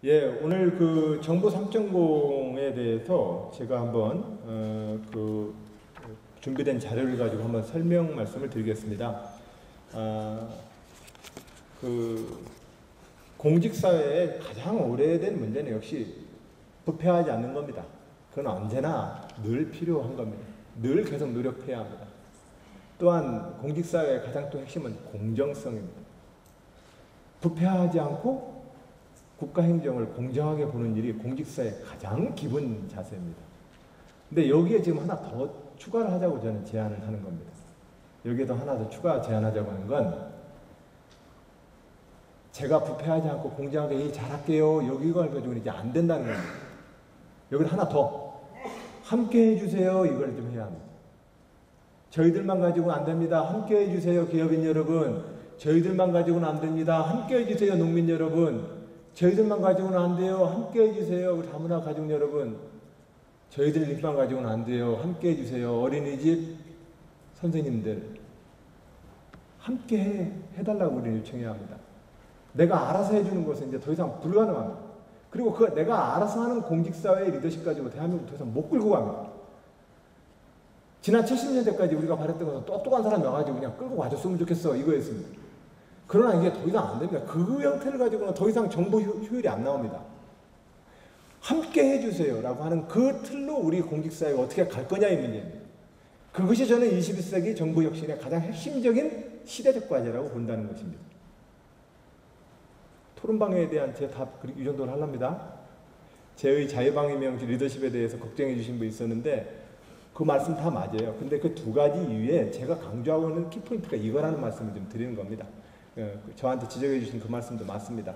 예, 오늘 그 정부 3.0에 대해서 제가 한번 준비된 자료를 가지고 한번 설명 말씀을 드리겠습니다. 그 공직사회의 가장 오래된 문제는 역시 부패하지 않는 겁니다. 그건 언제나 늘 필요한 겁니다. 늘 계속 노력해야 합니다. 또한 공직사회의 가장 또 핵심은 공정성입니다. 부패하지 않고 국가행정을 공정하게 보는 일이 공직사의 가장 기본 자세입니다. 근데 여기에 지금 하나 더 추가를 하자고 저는 제안을 하는 겁니다. 여기에도 하나 더 추가 제안하자고 하는 건 제가 부패하지 않고 공정하게 일 잘할게요. 여기가 가지고는 이제 안 된다는 겁니다. 여기를 하나 더 함께 해주세요. 이걸 좀 해야 합니다. 저희들만 가지고는 안 됩니다. 함께 해주세요. 기업인 여러분. 저희들만 가지고는 안 됩니다. 함께 해주세요. 농민 여러분. 저희들만 가지고는 안 돼요. 함께 해주세요. 우리 다문화 가족 여러분. 저희들만 가지고는 안 돼요. 함께 해주세요. 어린이집 선생님들. 함께 해달라고 우리는 요청해야 합니다. 내가 알아서 해주는 것은 이제 더 이상 불가능합니다. 그리고 그 내가 알아서 하는 공직사회의 리더십 가지고 대한민국 더 이상 못 끌고 갑니다. 지난 70년대까지 우리가 바랬던 것은 똑똑한 사람 와가지고 그냥 끌고 가줬으면 좋겠어. 이거였습니다. 그러나 이게 더 이상 안 됩니다. 그 형태를 가지고는 더 이상 정보 효율이 안 나옵니다. 함께 해주세요 라고 하는 그 틀로 우리 공직사회가 어떻게 갈 거냐의 문제입니다. 그것이 저는 21세기 정부 혁신의 가장 핵심적인 시대적 과제라고 본다는 것입니다. 토론방해에 대한 제 답 이 정도로 하랍니다. 제의 자유방해명 리더십에 대해서 걱정해 주신 분 있었는데 그 말씀 다 맞아요. 근데 그 두 가지 이유에 제가 강조하고 있는 키포인트가 이거라는 말씀을 좀 드리는 겁니다. 저한테 지적해 주신 그 말씀도 맞습니다.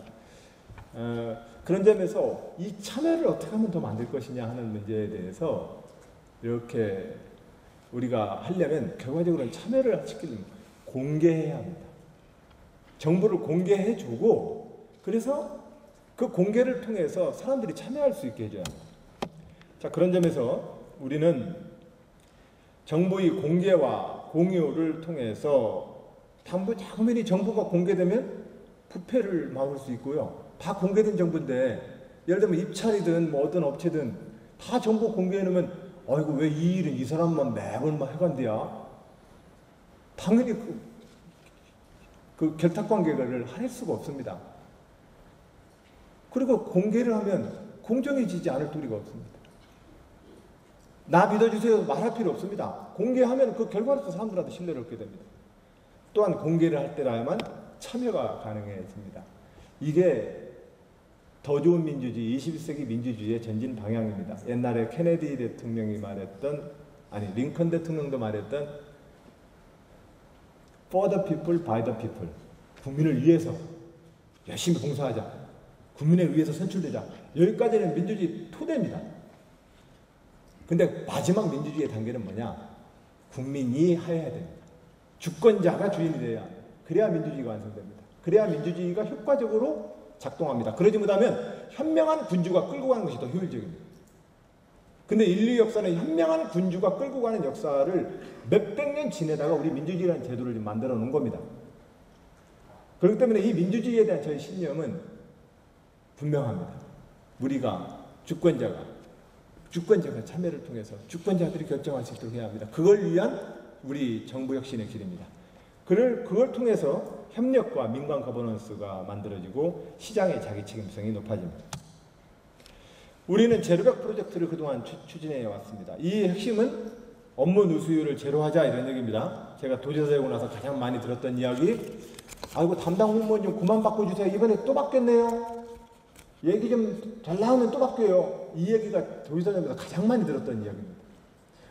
그런 점에서 이 참여를 어떻게 하면 더 만들 것이냐 하는 문제에 대해서 이렇게 우리가 하려면 결과적으로는 참여를 시키려면 공개해야 합니다. 정보를 공개해 주고 그래서 그 공개를 통해서 사람들이 참여할 수 있게 해줘야 합니다. 자, 그런 점에서 우리는 정보의 공개와 공유를 통해서 당연히 정보가 공개되면 부패를 막을 수 있고요. 다 공개된 정보인데 예를 들면 입찰이든 뭐 어떤 업체든 다 정보 공개해놓으면 아이고 왜 이 일은 이 사람만 매번 막 해간대야. 당연히 그 결탁관계를 할 수가 없습니다. 그리고 공개를 하면 공정해지지 않을 도리가 없습니다. 나 믿어주세요 말할 필요 없습니다. 공개하면 그 결과로서 사람들한테 신뢰를 얻게 됩니다. 또한 공개를 할 때라야만 참여가 가능해집니다. 이게 더 좋은 민주주의, 21세기 민주주의의 전진 방향입니다. 옛날에 케네디 대통령이 말했던, 아니 링컨 대통령도 말했던 For the people, by the people. 국민을 위해서 열심히 봉사하자. 국민에 의해서 선출되자. 여기까지는 민주주의 토대입니다. 근데 마지막 민주주의의 단계는 뭐냐? 국민이 해야 됩니다. 주권자가 주인이 돼야 합니다. 그래야 민주주의가 완성됩니다. 그래야 민주주의가 효과적으로 작동합니다. 그러지 못하면 현명한 군주가 끌고 가는 것이 더 효율적입니다. 근데 인류 역사는 현명한 군주가 끌고 가는 역사를 몇백 년 지내다가 우리 민주주의라는 제도를 만들어 놓은 겁니다. 그렇기 때문에 이 민주주의에 대한 저희 신념은 분명합니다. 우리가 주권자가 참여를 통해서 주권자들이 결정할 수 있도록 해야 합니다. 그걸 위한 우리 정부 혁신의 길입니다. 그걸 통해서 협력과 민관 거버넌스가 만들어지고 시장의 자기 책임성이 높아집니다. 우리는 제로백 프로젝트를 그동안 추진해 왔습니다. 이 핵심은 업무 누수율을 제로하자 이런 얘기입니다. 제가 도지사 되고 나서 가장 많이 들었던 이야기, 아이고 담당 공무원 좀 그만 바꿔주세요. 이번에 또 바뀌었네요. 얘기 좀 잘 나오면 또 바뀌어요. 이 얘기가 도지사 되면서 가장 많이 들었던 이야기입니다.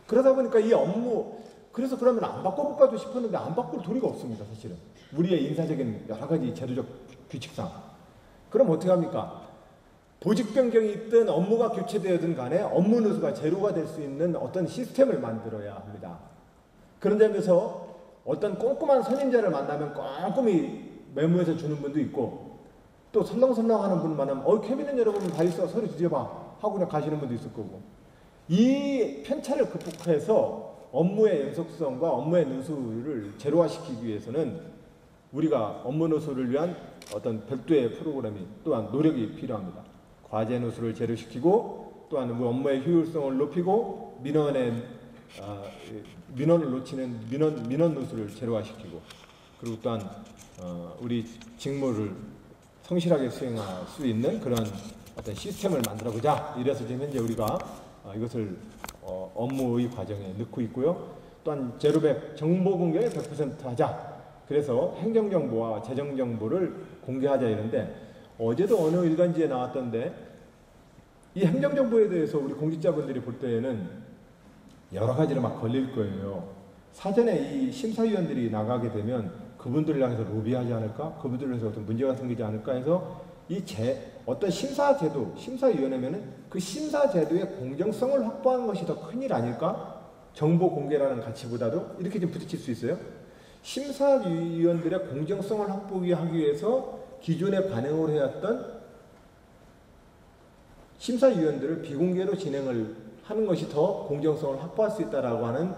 그러다 보니까 이 업무, 그래서 그러면 안 바꿔볼까도 싶었는데 안 바꿀 도리가 없습니다. 사실은 우리의 인사적인 여러 가지 제도적 규칙상. 그럼 어떻게 합니까? 보직 변경이 있든 업무가 교체되었든 간에 업무 누수가 제로가 될 수 있는 어떤 시스템을 만들어야 합니다. 그런 점에서 어떤 꼼꼼한 선임자를 만나면 꼼꼼히 메모해서 주는 분도 있고 또 설렁설렁하는 분 만나면 캐비넷 여러분 다 있어 서류 뒤져봐 하고 그냥 가시는 분도 있을 거고. 이 편차를 극복해서 업무의 연속성과 업무의 누수를 제로화시키기 위해서는 우리가 업무 누수를 위한 어떤 별도의 프로그램이 또한 노력이 필요합니다. 과제 누수를 제로시키고 또한 업무의 효율성을 높이고 민원을 놓치는 민원 누수를 제로화시키고 그리고 또한 우리 직무를 성실하게 수행할 수 있는 그런 어떤 시스템을 만들어보자. 이래서 지금 현재 우리가 이것을 업무의 과정에 넣고 있고요. 또한 제로백 정보 공개를 100% 하자. 그래서 행정정보와 재정정보를 공개하자 이런데 어제도 어느 일간지에 나왔던데 이 행정정보에 대해서 우리 공직자분들이 볼 때에는 여러 가지로 막 걸릴 거예요. 사전에 이 심사위원들이 나가게 되면 그분들을 향해서 로비하지 않을까? 그분들을 향해서 어떤 문제가 생기지 않을까 해서 어떤 심사제도, 심사위원회면은 그 심사제도의 공정성을 확보하는 것이 더 큰일 아닐까? 정보 공개라는 가치보다도 이렇게 좀 부딪힐 수 있어요. 심사위원들의 공정성을 확보하기 위해서 기존에 관행으로 해왔던 심사위원들을 비공개로 진행을 하는 것이 더 공정성을 확보할 수 있다라고 하는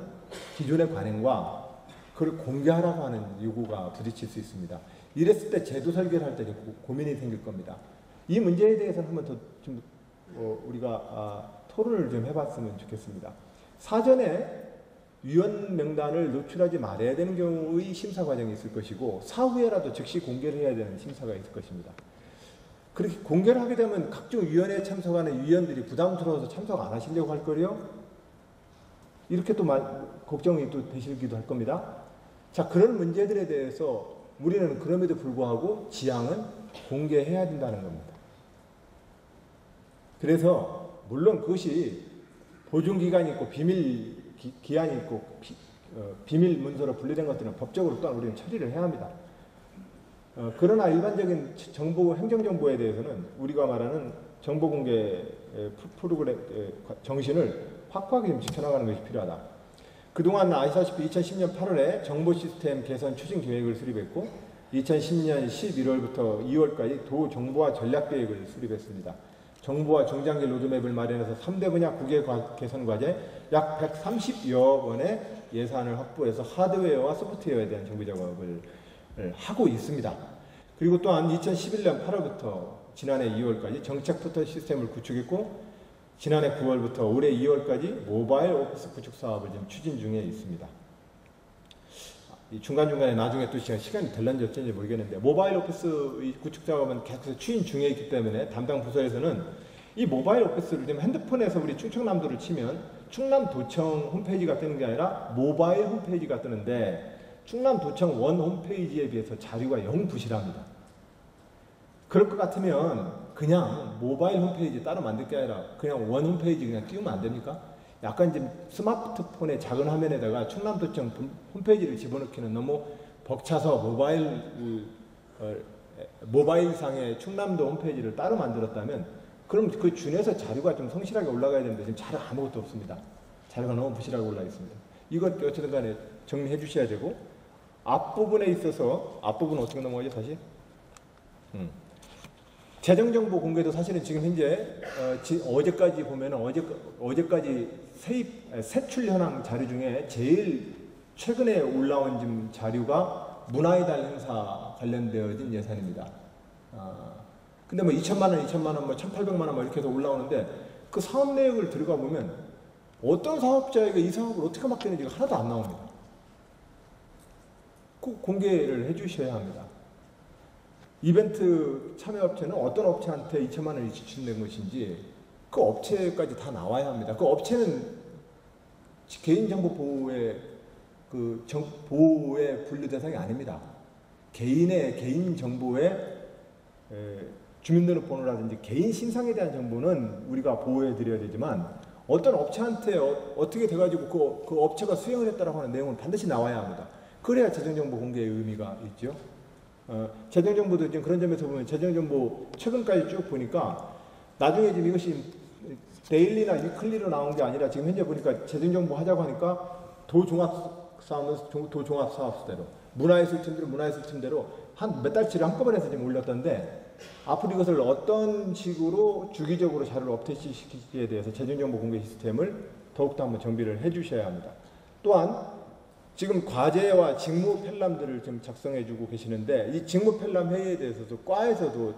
기존의 관행과 그걸 공개하라고 하는 요구가 부딪힐 수 있습니다. 이랬을 때 제도 설계를 할 때 고민이 생길 겁니다. 이 문제에 대해서는 한번 더 좀 우리가 토론을 좀 해봤으면 좋겠습니다. 사전에 위원 명단을 노출하지 말아야 되는 경우의 심사 과정이 있을 것이고 사후에라도 즉시 공개를 해야 되는 심사가 있을 것입니다. 그렇게 공개를 하게 되면 각종 위원회에 참석하는 위원들이 부담스러워서 참석 안 하시려고 할 거예요. 이렇게 또 걱정이 또 되시기도 할 겁니다. 자, 그런 문제들에 대해서 우리는 그럼에도 불구하고 지향은 공개해야 된다는 겁니다. 그래서 물론 그것이 보존기간이 있고 기한이 있고 비밀 문서로 분류된 것들은 법적으로 또한 우리는 처리를 해야 합니다. 그러나 일반적인 행정정보에 대해서는 우리가 말하는 정보공개 프로그램 정신을 확고하게 좀 지켜나가는 것이 필요하다. 그동안 아시다시피 2010년 8월에 정보시스템 개선 추진 계획을 수립했고 2010년 11월부터 2월까지 도정보화 전략계획을 수립했습니다. 정보화 중장기 로드맵을 마련해서 3대 분야 국외 개선 과제 약 130여 원의 예산을 확보해서 하드웨어와 소프트웨어에 대한 정비 작업을 하고 있습니다. 그리고 또한 2011년 8월부터 지난해 2월까지 정책 포털 시스템을 구축했고 지난해 9월부터 올해 2월까지 모바일 오피스 구축 사업을 지금 추진 중에 있습니다. 중간중간에 나중에 또 시간이 될런지 어쩐지 모르겠는데 모바일 오피스 구축 작업은 계속 추진 중에 있기 때문에 담당 부서에서는 이 모바일 오피스를 지금 핸드폰에서 우리 충청남도를 치면 충남도청 홈페이지가 뜨는 게 아니라 모바일 홈페이지가 뜨는데 충남도청 원 홈페이지에 비해서 자료가 영 부실합니다. 그럴 것 같으면 그냥 모바일 홈페이지 따로 만들 게 아니라 그냥 원 홈페이지 그냥 띄우면 안 됩니까? 약간 이제 스마트폰의 작은 화면에다가 충남도청 홈페이지를 집어넣기는 너무 벅차서 모바일상의 충남도 홈페이지를 따로 만들었다면 그럼 그 준해서 자료가 좀 성실하게 올라가야 되는데 지금 자료 아무것도 없습니다. 자료가 너무 부실하게 올라가 있습니다. 이것 어쨌든 간에 정리해 주셔야 되고 앞부분에 있어서 앞부분 어떻게 넘어가죠 다시? 재정정보 공개도 사실은 지금 현재 어제까지 보면은 어제까지 세출 현황 자료 중에 제일 최근에 올라온 지금 자료가 문화의 달 행사 관련되어진 예산입니다. 근데 뭐 2천만 원, 뭐 1,800만 원 이렇게 해서 올라오는데 그 사업 내역을 들어가 보면 어떤 사업자에게 이 사업을 어떻게 맡기는지가 하나도 안 나옵니다. 꼭 공개를 해주셔야 합니다. 이벤트 참여업체는 어떤 업체한테 2천만 원이 지출된 것인지 그 업체까지 다 나와야 합니다. 그 업체는 개인정보 보호의 보호의 분류 대상이 아닙니다. 개인의 개인 정보의 주민등록번호라든지 개인 신상에 대한 정보는 우리가 보호해 드려야 되지만 어떤 업체한테 어떻게 돼가지고 그 업체가 수행을 했다라고 하는 내용은 반드시 나와야 합니다. 그래야 재정정보 공개의 의미가 있죠. 재정정보도 지금 그런 점에서 보면 재정정보 최근까지 쭉 보니까 나중에 지금 이것이 데일리나 위클리로 나온 게 아니라 지금 현재 보니까 재정정보 하자고 하니까 도종합사업수대로 문화예술팀대로 한 몇 달치를 한꺼번에 해서 지금 올렸던데 앞으로 이것을 어떤 식으로 주기적으로 자료를 업데이트시키기에 대해서 재정정보 공개 시스템을 더욱더 한번 정비를 해 주셔야 합니다. 또한 지금 과제와 직무 편람들을 좀 작성해 주고 계시는데 이 직무 편람 회의에 대해서도 과에서도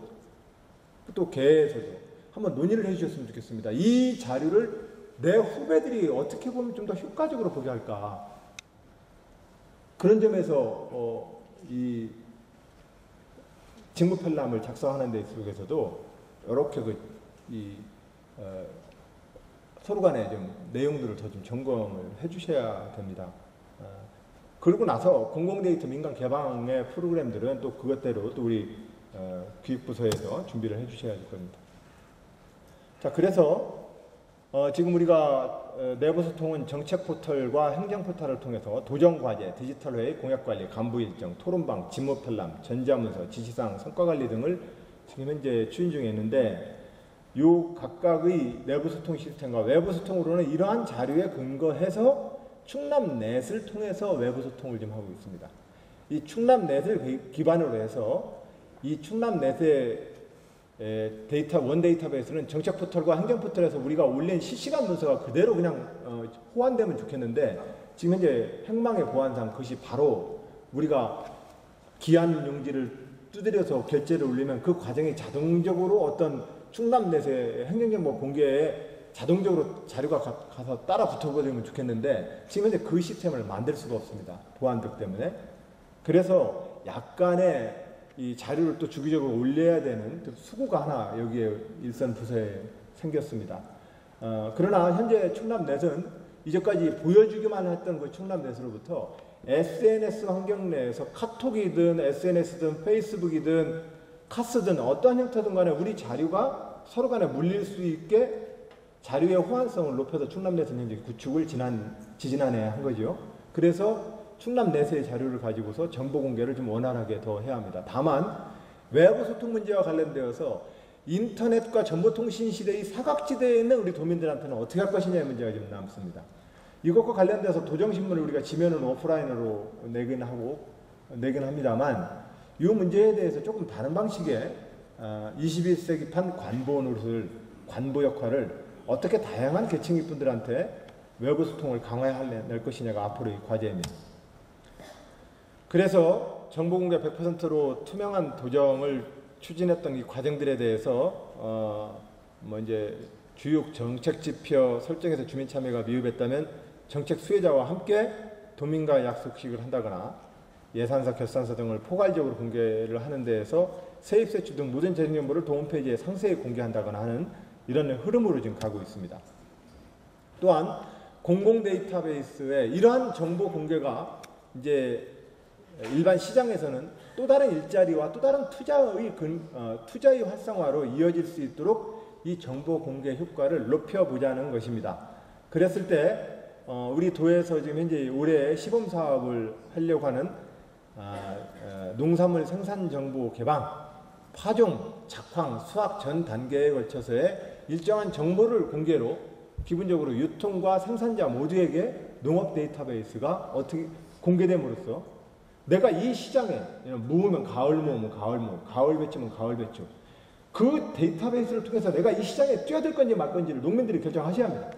또 개에서도 한번 논의를 해주셨으면 좋겠습니다. 이 자료를 내 후배들이 어떻게 보면 좀 더 효과적으로 보게 할까. 그런 점에서 이 직무편람을 작성하는 데 속에서도 이렇게 서로 간에 좀 내용들을 더 좀 점검을 해주셔야 됩니다. 그러고 나서 공공데이터 민간 개방의 프로그램들은 또 그것대로 또 우리 교육부서에서 준비를 해주셔야 될 겁니다. 자, 그래서 지금 우리가 내부소통은 정책 포털과 행정 포털을 통해서 도정과제, 디지털회의, 공약관리, 간부일정, 토론방, 직무편람, 전자문서, 지시사항, 성과관리 등을 지금 현재 추진 중에 있는데 요 각각의 내부소통 시스템과 외부소통으로는 이러한 자료에 근거해서 충남넷을 통해서 외부소통을 좀 하고 있습니다. 이 충남넷을 기반으로 해서 이 충남넷의 원 데이터베이스는 정책 포털과 행정 포털에서 우리가 올린 실시간 문서가 그대로 그냥 호환되면 좋겠는데 지금 현재 행망의 보안상 그것이 바로 우리가 기한 용지를 두드려서 결제를 올리면 그 과정이 자동적으로 어떤 충남넷의 행정정보 공개에 자동적으로 자료가 가서 따라 붙어버리면 좋겠는데 지금 현재 그 시스템을 만들 수가 없습니다. 보안득 때문에. 그래서 약간의 이 자료를 또 주기적으로 올려야 되는 수고가 하나 여기에 일선 부서에 생겼습니다. 그러나 현재 충남넷은 이제까지 보여주기만 했던 그 충남넷으로부터 SNS 환경 내에서 카톡이든 SNS든 페이스북이든 카스든 어떠한 형태든 간에 우리 자료가 서로 간에 물릴 수 있게 자료의 호환성을 높여서 충남넷은 현재 구축을 지지난해 한 거죠. 그래서 충남넷의 자료를 가지고서 정보 공개를 좀 원활하게 더 해야 합니다. 다만 외부 소통 문제와 관련되어서 인터넷과 정보통신 시대의 사각지대에 있는 우리 도민들한테는 어떻게 할 것이냐의 문제가 좀 남습니다. 이것과 관련돼서 도정신문을 우리가 지면은 오프라인으로 내긴 합니다만 이 문제에 대해서 조금 다른 방식의 21세기판 관보 역할을 어떻게 다양한 계층의 분들한테 외부 소통을 강화해낼 것이냐가 앞으로의 과제입니다. 그래서 정보공개 100%로 투명한 도정을 추진했던 이 과정들에 대해서 이제 주요 정책 지표 설정에서 주민 참여가 미흡했다면 정책 수혜자와 함께 도민과 약속식을 한다거나 예산서, 결산서 등을 포괄적으로 공개를 하는 데에서 세입세출 등 모든 재정 정보를 홈페이지에 상세히 공개한다거나 하는 이런 흐름으로 지금 가고 있습니다. 또한 공공 데이터베이스의 이러한 정보 공개가 이제 일반 시장에서는 또 다른 일자리와 또 다른 투자의 활성화로 이어질 수 있도록 이 정보 공개 효과를 높여보자는 것입니다. 그랬을 때 우리 도에서 지금 현재 올해 시범 사업을 하려고 하는 농산물 생산 정보 개방, 파종, 작황, 수확 전 단계에 걸쳐서의 일정한 정보를 공개로 기본적으로 유통과 생산자 모두에게 농업 데이터베이스가 어떻게 공개됨으로써 내가 이 시장에 무면 가을 무면 가을 무, 가을 배추면 가을 배추 그 데이터베이스를 통해서 내가 이 시장에 뛰어들 건지 말 건지를 농민들이 결정하셔야 합니다.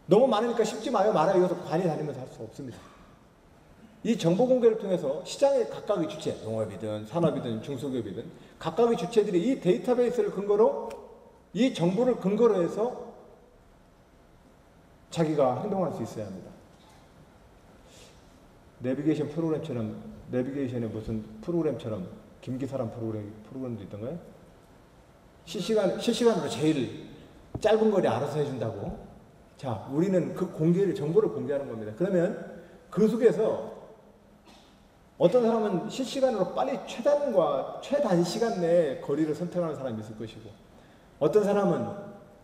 너무 많으니까 심지 마요 말아요 이것도 관이 다니면서 할 수 없습니다. 이 정보 공개를 통해서 시장의 각각의 주체, 농업이든 산업이든 중소기업이든 각각의 주체들이 이 데이터베이스를 근거로 이 정보를 근거로 해서 자기가 행동할 수 있어야 합니다. 내비게이션 프로그램처럼 내비게이션의 무슨 프로그램처럼 김기사란 프로그램도 있던가요? 실시간으로 제일 짧은 거리 알아서 해준다고. 자, 우리는 그 정보를 공개하는 겁니다. 그러면 그 속에서 어떤 사람은 실시간으로 빨리 최단 시간 내에 거리를 선택하는 사람이 있을 것이고 어떤 사람은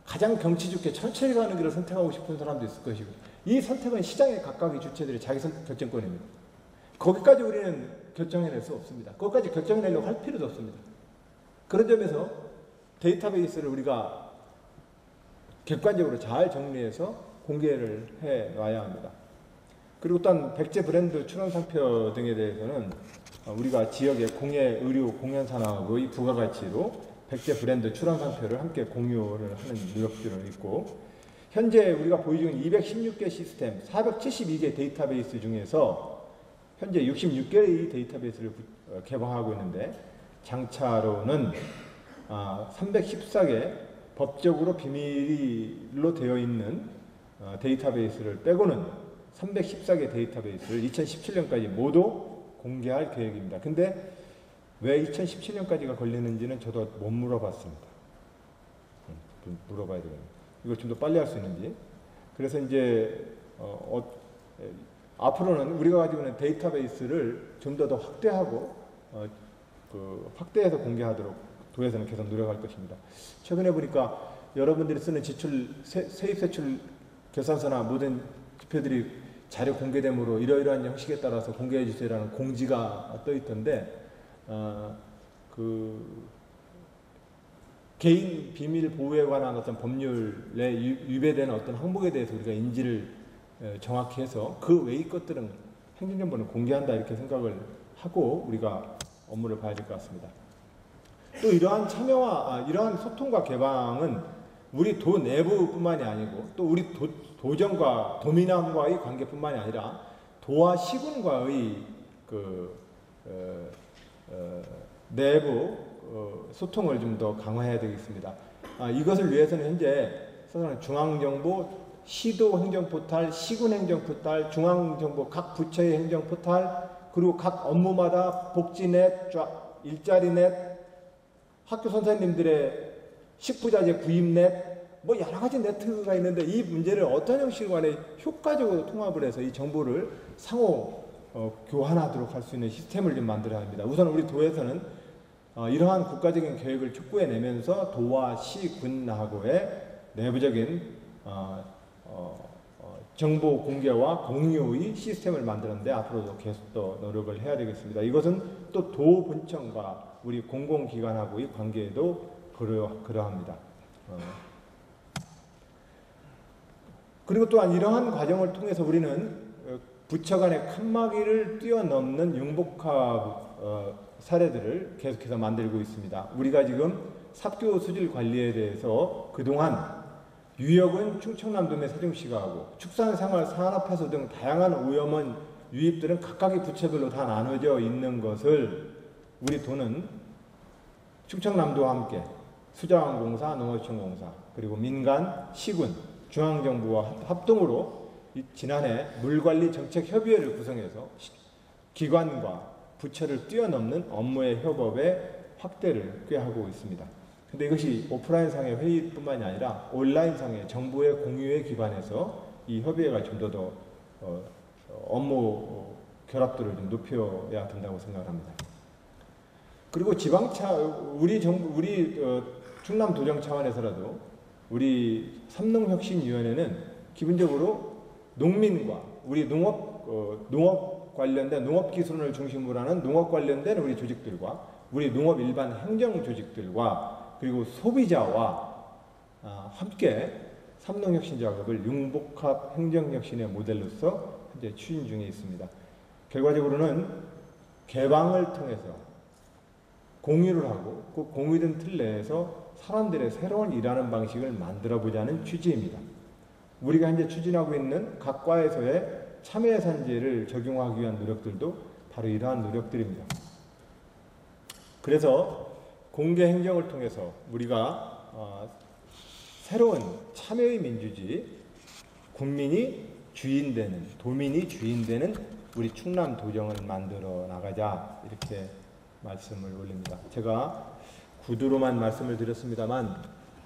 가장 경치 좋게 천천히 가는 길을 선택하고 싶은 사람도 있을 것이고 이 선택은 시장의 각각의 주체들이 자기 선택 결정권입니다. 거기까지 우리는 결정해낼 수 없습니다. 거기까지 결정해내려고 할 필요도 없습니다. 그런 점에서 데이터베이스를 우리가 객관적으로 잘 정리해서 공개를 해놔야 합니다. 그리고 또한 백제 브랜드 출원 상표 등에 대해서는 우리가 지역의 공예, 의료, 공연 산업의 부가가치로 백제 브랜드 출원 상표를 함께 공유를 하는 노력들은 있고 현재 우리가 보유 중인 216개 시스템, 472개 데이터베이스 중에서 현재 66개의 데이터베이스를 개방하고 있는데 장차로는 314개 법적으로 비밀로 되어 있는 데이터베이스를 빼고는 314개 데이터베이스를 2017년까지 모두 공개할 계획입니다. 근데 왜 2017년까지가 걸리는지는 저도 못 물어봤습니다. 물어봐야 되겠네요. 이걸 좀 더 빨리 할 수 있는지. 그래서 이제 앞으로는 우리가 가지고 있는 데이터베이스를 좀 더 확대하고 확대해서 공개하도록 도에서는 계속 노력할 것입니다. 최근에 보니까 여러분들이 쓰는 세입세출 계산서나 모든 지표들이 자료 공개됨으로 이러이러한 형식에 따라서 공개해 주세요라는 공지가 떠 있던데 개인 비밀 보호에 관한 어떤 법률에 위배되는 어떤 항목에 대해서 우리가 인지를 정확히 해서 그 외의 것들은 행정정보는 공개한다 이렇게 생각을 하고 우리가 업무를 봐야 될 것 같습니다. 또 이러한 참여와 이러한 소통과 개방은 우리 도 내부뿐만이 아니고 또 우리 도정과 도민항과의 관계뿐만이 아니라 도와 시군과의 내부 소통을 좀 더 강화해야 되겠습니다. 이것을 위해서는 현재 중앙정보, 시도 행정포탈, 시군 행정포탈, 중앙정보 각 부처의 행정포탈, 그리고 각 업무마다 복지넷, 일자리넷, 학교 선생님들의 식부자재 구입넷, 뭐 여러 가지 네트워크가 있는데 이 문제를 어떤 형식으로 간에 효과적으로 통합을 해서 이 정보를 상호 교환하도록 할 수 있는 시스템을 좀 만들어야 합니다. 우선 우리 도에서는 이러한 국가적인 계획을 촉구해내면서 도와 시, 군하고의 내부적인 정보 공개와 공유의 시스템을 만드는데 앞으로도 계속 더 노력을 해야 되겠습니다. 이것은 또 도본청과 우리 공공기관하고의 관계에도 그러합니다. 그리고 또한 이러한 과정을 통해서 우리는 부처 간의 칸막이를 뛰어넘는 융복합 사례들을 계속해서 만들고 있습니다. 우리가 지금 삽교 수질 관리에 대해서 그동안 유역은 충청남도의 세종시가 하고 축산생활 산업해소 등 다양한 오염원 유입들은 각각의 부처별로 다 나눠져 있는 것을 우리 도는 충청남도와 함께 수자원공사, 농어촌공사 그리고 민간, 시군, 중앙정부와 합동으로 지난해 물관리 정책협의회를 구성해서 기관과 부처를 뛰어넘는 업무의 협업의 확대를 꾀하고 있습니다. 근데 이것이 오프라인상의 회의뿐만이 아니라 온라인상의 정보의 공유에 기반해서 이 협의회가 좀 더 업무 결합도를 좀 높여야 된다고 생각을 합니다. 그리고 우리 충남 도정 차원에서라도 우리 삼농혁신위원회는 기본적으로 농민과 우리 농업 관련된 농업기술원을 중심으로 하는 농업 관련된 우리 조직들과 우리 농업 일반 행정 조직들과 그리고 소비자와 함께 삼농혁신 작업을 융복합 행정혁신의 모델로서 현재 추진 중에 있습니다. 결과적으로는 개방을 통해서 공유를 하고 그 공유된 틀 내에서 사람들의 새로운 일하는 방식을 만들어 보자는 취지입니다. 우리가 현재 추진하고 있는 각 과에서의 참여예산제를 적용하기 위한 노력들도 바로 이러한 노력들입니다. 그래서 공개 행정을 통해서 우리가 새로운 참여의 민주주의, 국민이 주인되는, 도민이 주인되는 우리 충남 도정을 만들어 나가자 이렇게 말씀을 올립니다. 제가 구두로만 말씀을 드렸습니다만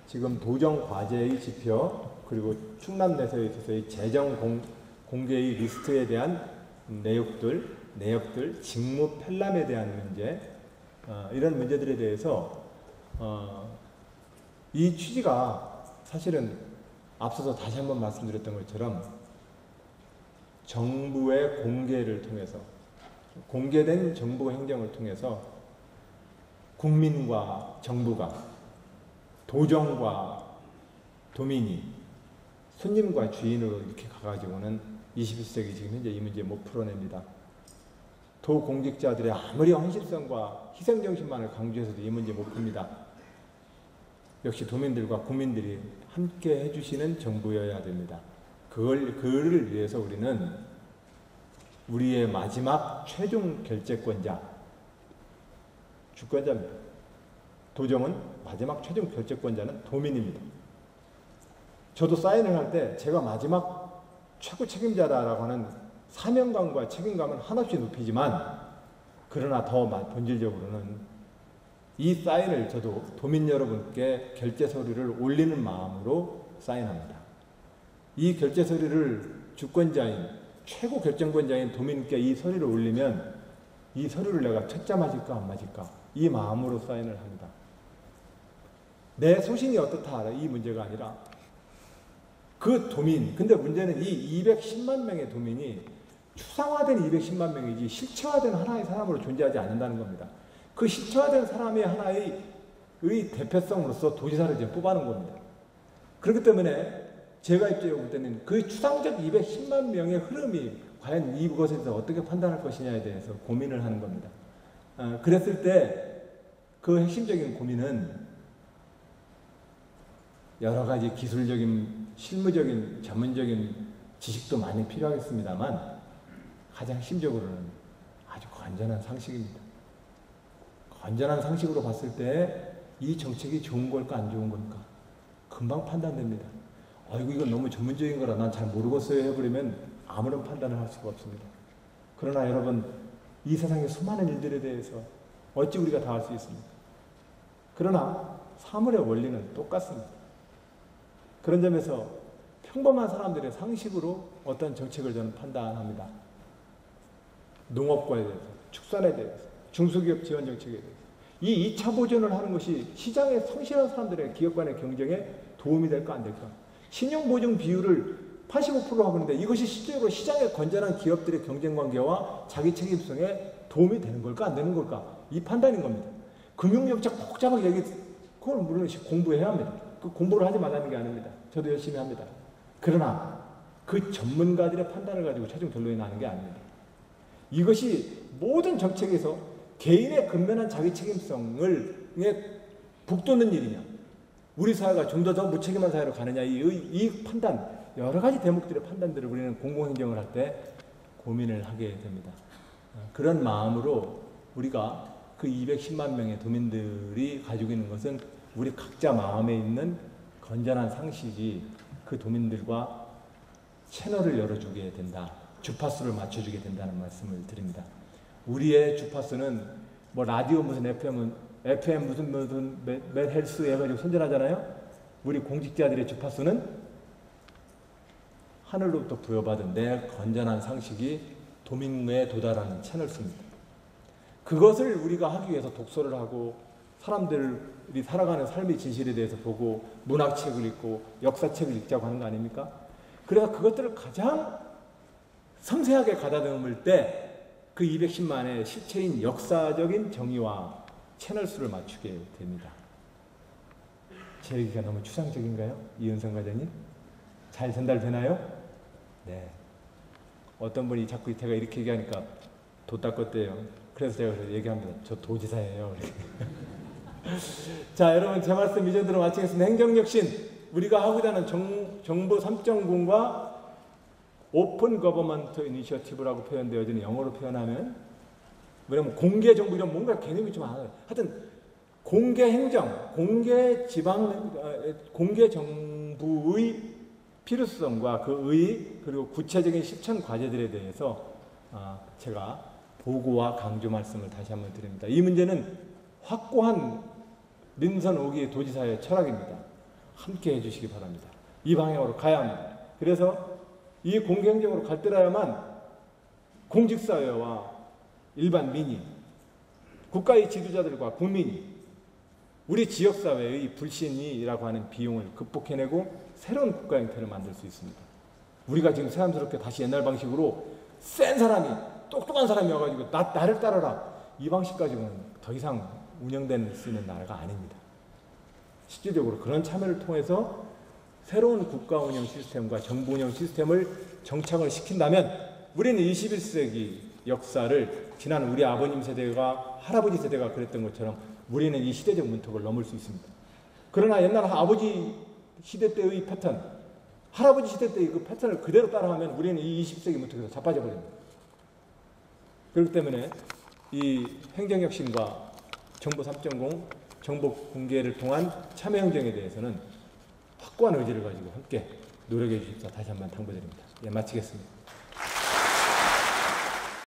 지금 도정 과제의 지표 그리고 충남 내서에 있어서의 재정 공개의 리스트에 대한 내역들, 직무 편람에 대한 문제 이런 문제들에 대해서 이 취지가 사실은 앞서서 다시 한번 말씀드렸던 것처럼 정부의 공개를 통해서 공개된 정보 행정을 통해서 국민과 정부가 도정과 도민이 손님과 주인으로 이렇게 가가지고는 21세기 지금 현재 이 문제 못 풀어냅니다. 도 공직자들의 아무리 헌신성과 희생정신만을 강조해서도 이 문제 못 풉니다. 역시 도민들과 국민들이 함께 해주시는 정부여야 됩니다. 그를 위해서 우리는 우리의 마지막 최종 결재권자, 주권자입니다. 도정은 마지막 최종 결재권자는 도민입니다. 저도 사인을 할 때 제가 마지막 최고 책임자다라고 하는 사명감과 책임감은 한없이 높이지만, 그러나 더 본질적으로는 이 사인을 저도 도민 여러분께 결재 서류를 올리는 마음으로 사인합니다. 이 결재 서류를 주권자인, 최고 결정권자인 도민께 이 서류를 올리면 이 서류를 내가 채자 맞을까 안 맞을까, 이 마음으로 사인을 합니다. 내 소신이 어떻다 이 문제가 아니라 그 도민, 근데 문제는 이 210만 명의 도민이 추상화된 210만 명이지 실체화된 하나의 사람으로 존재하지 않는다는 겁니다. 그 실체화된 사람의 하나의 대표성으로서 도지사를 이제 뽑아놓은 겁니다. 그렇기 때문에 제가 입장에 볼 때는 그 추상적 210만 명의 흐름이 과연 이것에 대해서 어떻게 판단할 것이냐에 대해서 고민을 하는 겁니다. 그랬을 때 그 핵심적인 고민은 여러 가지 기술적인, 실무적인, 전문적인 지식도 많이 필요하겠습니다만 가장 핵심적으로는 아주 건전한 상식입니다. 건전한 상식으로 봤을 때 이 정책이 좋은 걸까 안 좋은 걸까 금방 판단됩니다. 아이고 이건 너무 전문적인 거라 난 잘 모르겠어요 해버리면 아무런 판단을 할 수가 없습니다. 그러나 여러분, 이 세상의 수많은 일들에 대해서 어찌 우리가 다 할 수 있습니까? 그러나 사물의 원리는 똑같습니다. 그런 점에서 평범한 사람들의 상식으로 어떤 정책을 저는 판단합니다. 농업과에 대해서, 축산에 대해서, 중소기업 지원 정책에 대해서 이 2차 보전을 하는 것이 시장에 성실한 사람들의 기업 간의 경쟁에 도움이 될까 안 될까? 신용보증 비율을 85% 하고 있는데 이것이 실제로 시장에 건전한 기업들의 경쟁관계와 자기 책임성에 도움이 되는 걸까 안 되는 걸까? 이 판단인 겁니다. 금융정책 복잡하게 그걸 물론 공부해야 합니다. 그 공부를 하지 말라는 게 아닙니다. 저도 열심히 합니다. 그러나 그 전문가들의 판단을 가지고 최종 결론이 나는 게 아닙니다. 이것이 모든 정책에서 개인의 근면한 자기 책임성을 북돋는 일이냐, 우리 사회가 좀 더 무책임한 사회로 가느냐, 이 판단, 여러 가지 대목들의 판단들을 우리는 공공행정을 할 때 고민을 하게 됩니다. 그런 마음으로 우리가 그 210만 명의 도민들이 가지고 있는 것은 우리 각자 마음에 있는 건전한 상식이 그 도민들과 채널을 열어주게 된다. 주파수를 맞춰주게 된다는 말씀을 드립니다. 우리의 주파수는 뭐 라디오 무슨 FM 무슨 헬스 해가지고 선전하잖아요. 우리 공직자들의 주파수는 하늘로부터 부여받은 내 건전한 상식이 도민에 도달하는 채널수입니다. 그것을 우리가 하기 위해서 독서를 하고 사람들이 살아가는 삶의 진실에 대해서 보고 문학책을 읽고 역사책을 읽자고 하는 거 아닙니까? 그래서 그것들을 가장 섬세하게 가다듬을 때 그 210만의 실체인 역사적인 정의와 채널수를 맞추게 됩니다. 제 얘기가 너무 추상적인가요? 이은성 과장님? 잘 전달되나요? 네. 어떤 분이 자꾸 제가 이렇게 얘기하니까 도 닦았대요. 그래서 제가 얘기합니다. 저 도지사예요. 자, 여러분 제 말씀 이 정도로 마치겠습니다. 행정혁신, 우리가 하고자 하는 정부 3.0과 오픈 거버먼트 이니셔티브라고 표현되어지는, 영어로 표현하면 왜냐면 공개 정부 이런 뭔가 개념이 좀 많아요. 하여튼 공개 행정, 공개 정부의 필요성과 그리고 구체적인 실천 과제들에 대해서 제가 보고와 강조 말씀을 다시 한번 드립니다. 이 문제는 확고한 민선 5기 도지사의 철학입니다. 함께 해주시기 바랍니다. 이 방향으로 가야 합니다. 그래서 이 공개행정으로 갈 때라야만 공직사회와 일반 민이, 국가의 지도자들과 국민이 우리 지역사회의 불신이라고 하는 비용을 극복해내고 새로운 국가 형태를 만들 수 있습니다. 우리가 지금 새삼스럽게 다시 옛날 방식으로 센 사람이, 똑똑한 사람이 와가지고 나를 따르라, 이 방식 가지고는 더 이상 운영될 수 있는 나라가 아닙니다. 실질적으로 그런 참여를 통해서 새로운 국가 운영 시스템과 정부 운영 시스템을 정착을 시킨다면 우리는 21세기 역사를 지난 우리 아버님 세대가, 할아버지 세대가 그랬던 것처럼 우리는 이 시대적 문턱을 넘을 수 있습니다. 그러나 옛날 아버지 시대 때의 패턴, 할아버지 시대 때의 그 패턴을 그대로 따라하면 우리는 이 20세기 문턱에서 자빠져 버립니다. 그렇기 때문에 이 행정혁신과 정부 3.0, 정보 공개를 통한 참여행정에 대해서는 확고한 의지를 가지고 함께 노력해 주십사 다시 한번 당부드립니다. 예, 마치겠습니다.